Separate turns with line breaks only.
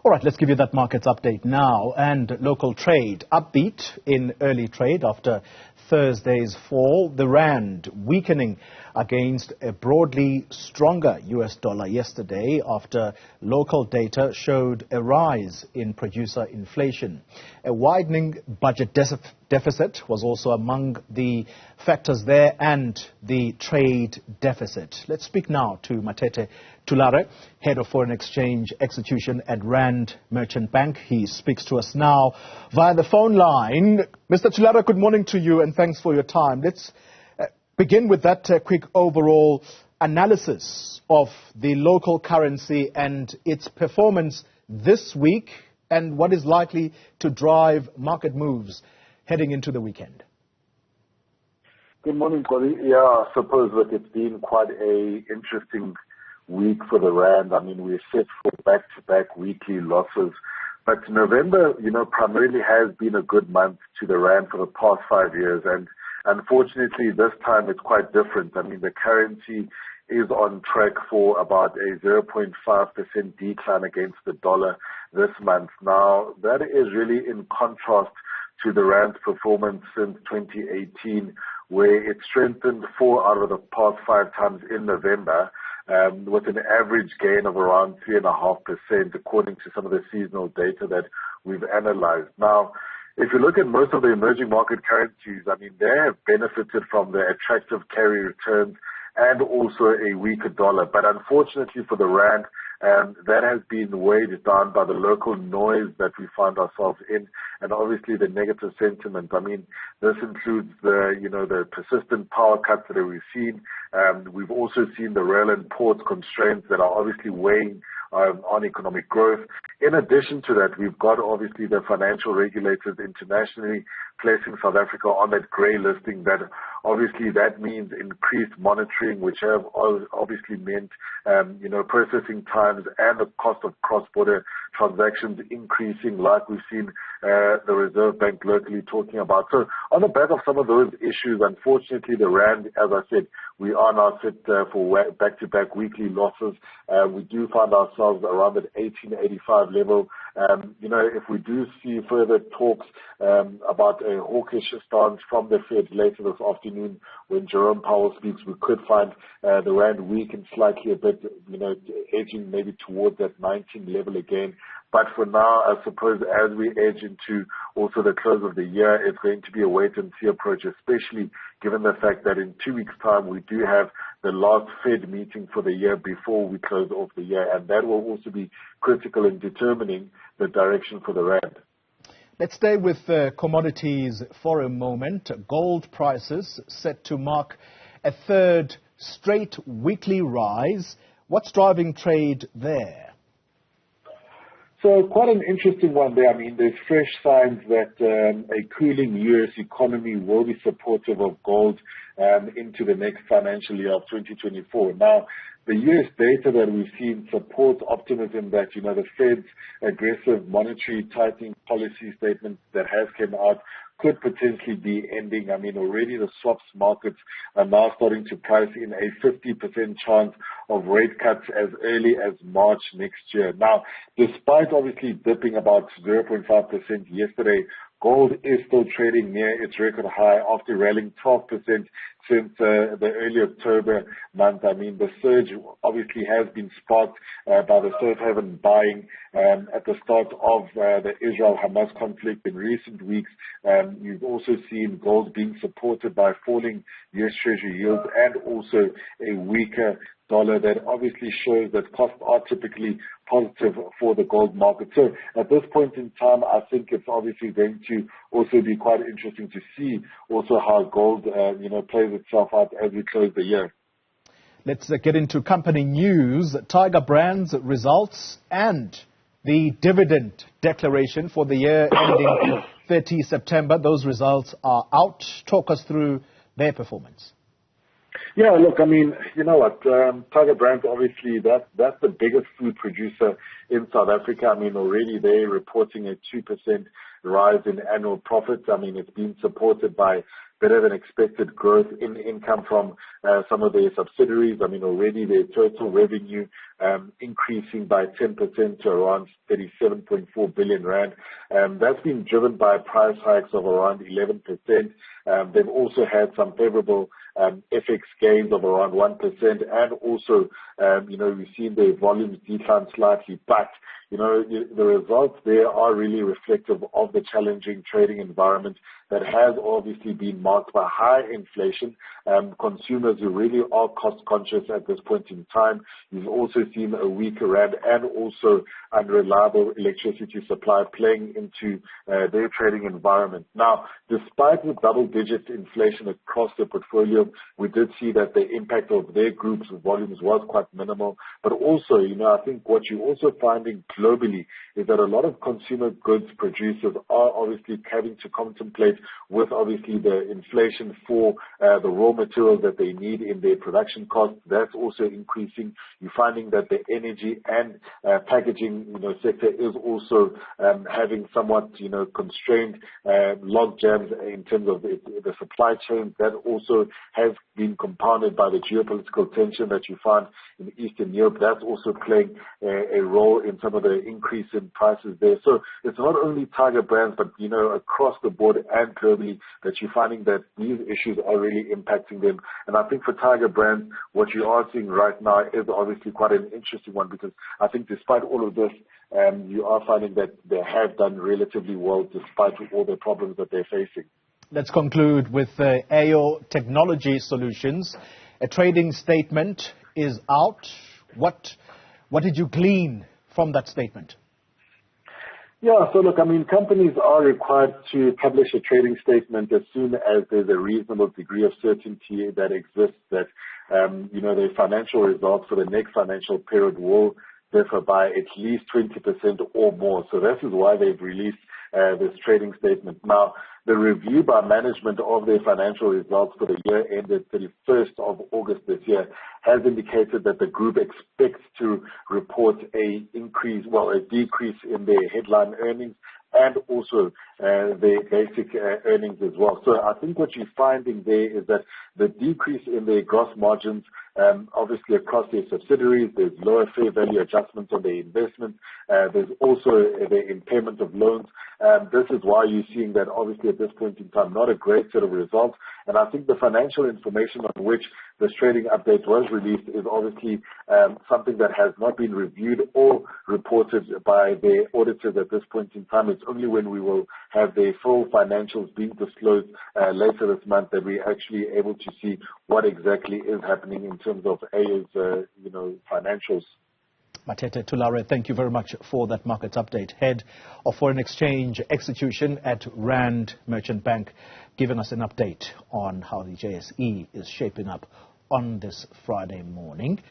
All right, let's give you that markets update now. And local trade upbeat in early trade after Thursday's fall. The rand weakening against a broadly stronger US dollar yesterday after local data showed a rise in producer inflation. A widening budget deficit was also among the factors there, and the trade deficit. Let's speak now to Matete Thulare, Head of Foreign Exchange Execution at Rand Merchant Bank. He speaks to us now via the phone line. Mr. Thulare, good morning to you and thanks for your time. Let's begin with that quick overall analysis of the local currency and its performance this week and what is likely to drive market moves heading into the weekend.
Good morning, Cody. Yeah, I suppose that it's been quite a interesting week for the rand. I mean, we're set for back-to-back weekly losses. But November, primarily has been a good month to the rand for the past 5 years. And unfortunately, this time it's quite different. I mean, the currency is on track for about a 0.5% decline against the dollar this month. Now, that is really in contrast to the rand's performance since 2018, where it strengthened 4 out of the past 5 times in November, with an average gain of around 3.5%, according to some of the seasonal data that we've analyzed. Now, if you look at most of the emerging market currencies, I mean, they have benefited from the attractive carry returns and also a weaker dollar. But unfortunately for the rand, that has been weighed down by the local noise that we find ourselves in, and obviously the negative sentiment. I mean, this includes the persistent power cuts that we've seen. We've also seen the rail and port constraints that are obviously weighing on economic growth. In addition to that, we've got obviously the financial regulators internationally placing South Africa on that grey listing. That obviously that means increased monitoring, which have obviously meant processing times and the cost of cross-border transactions increasing, like we've seen the Reserve Bank locally talking about. So on the back of some of those issues, unfortunately, the rand, as I said, we are now set for back-to-back weekly losses. We do find ourselves around that 1885 level. If we do see further talks about a hawkish stance from the Fed later this afternoon when Jerome Powell speaks, we could find the rand weaken slightly a bit, edging maybe towards that 19 level again. But for now, I suppose as we edge into also the close of the year, it's going to be a wait-and-see approach, especially given the fact that in 2 weeks' time we do have the last Fed meeting for the year before we close off the year, and that will also be critical in determining the direction for the rand.
Let's stay with commodities for a moment. Gold prices set to mark a third straight weekly rise. What's driving trade there?
So quite an interesting one there. I mean, there's fresh signs that a cooling U.S. economy will be supportive of gold into the next financial year of 2024. Now, the U.S. data that we've seen supports optimism that, the Fed's aggressive monetary tightening policy statement that has come out could potentially be ending. I mean, already the swaps markets are now starting to price in a 50% chance of rate cuts as early as March next year. Now, despite obviously dipping about 0.5% yesterday, gold is still trading near its record high after rallying 12% since the early October month. I mean, the surge obviously has been sparked by the safe haven buying at the start of the Israel-Hamas conflict in recent weeks. You've also seen gold being supported by falling U.S. Treasury yields and also a weaker dollar that obviously shows that costs are typically positive for the gold market. So at this point in time, I think it's obviously going to also be quite interesting to see also how gold, plays itself out as we close the year.
Let's get into company news. Tiger Brands results and the dividend declaration for the year ending 30 September. Those results are out. Talk us through their performance.
Yeah, look, I mean, you know what, Tiger Brands, obviously, that's the biggest food producer in South Africa. I mean, already they're reporting a 2% rise in annual profits. I mean, it's been supported by better than expected growth in income from some of their subsidiaries. I mean, already their total revenue increasing by 10% to around 37.4 billion rand. That's been driven by price hikes of around 11%. They've also had some favorable FX gains of around 1%, and also, we've seen their volumes decline slightly, but the results there are really reflective of the challenging trading environment that has obviously been marked by high inflation. Consumers who really are cost conscious at this point in time. You've also seen a weaker rand and also unreliable electricity supply playing into their trading environment. Now, despite the double-digit inflation across the portfolio, we did see that the impact of their group's volumes was quite minimal. But also, I think what you're also finding globally is that a lot of consumer goods producers are obviously having to contemplate with obviously the inflation for the raw materials that they need in their production costs. That's also increasing. You're finding that the energy and packaging sector is also having somewhat constrained log jams in terms of the supply chain. That also has been compounded by the geopolitical tension that you find in Eastern Europe. That's also playing a role in some of the increase in prices there. So it's not only Tiger Brands, but across the board and globally that you're finding that these issues are really impacting them. And I think for Tiger Brands, what you are seeing right now is obviously quite an interesting one, because I think despite all of this, you are finding that they have done relatively well despite all the problems that they're facing.
Let's conclude with AO Technology Solutions. A trading statement is out. What did you glean from that statement?
Yeah, so look, companies are required to publish a trading statement as soon as there's a reasonable degree of certainty that exists that, their financial results for the next financial period will differ by at least 20% or more. So this is why they've released this trading statement. Now, the review by management of their financial results for the year ended 31st of August this year has indicated that the group expects to report a decrease in their headline earnings and also their basic earnings as well. So I think what you're finding there is that the decrease in their gross margins, obviously across their subsidiaries, there's lower fair value adjustments on their investments. There's also the impairment of loans. This is why you're seeing that obviously at this point in time, not a great set of results. And I think the financial information on which this trading update was released is obviously something that has not been reviewed or reported by their auditors at this point in time. It's only when we will have their full financials being disclosed later this month that we're actually able to see what exactly is happening in terms of AO's financials.
Matete Thulare, thank you very much for that markets update. Head of Foreign Exchange Execution at Rand Merchant Bank, giving us an update on how the JSE is shaping up on this Friday morning.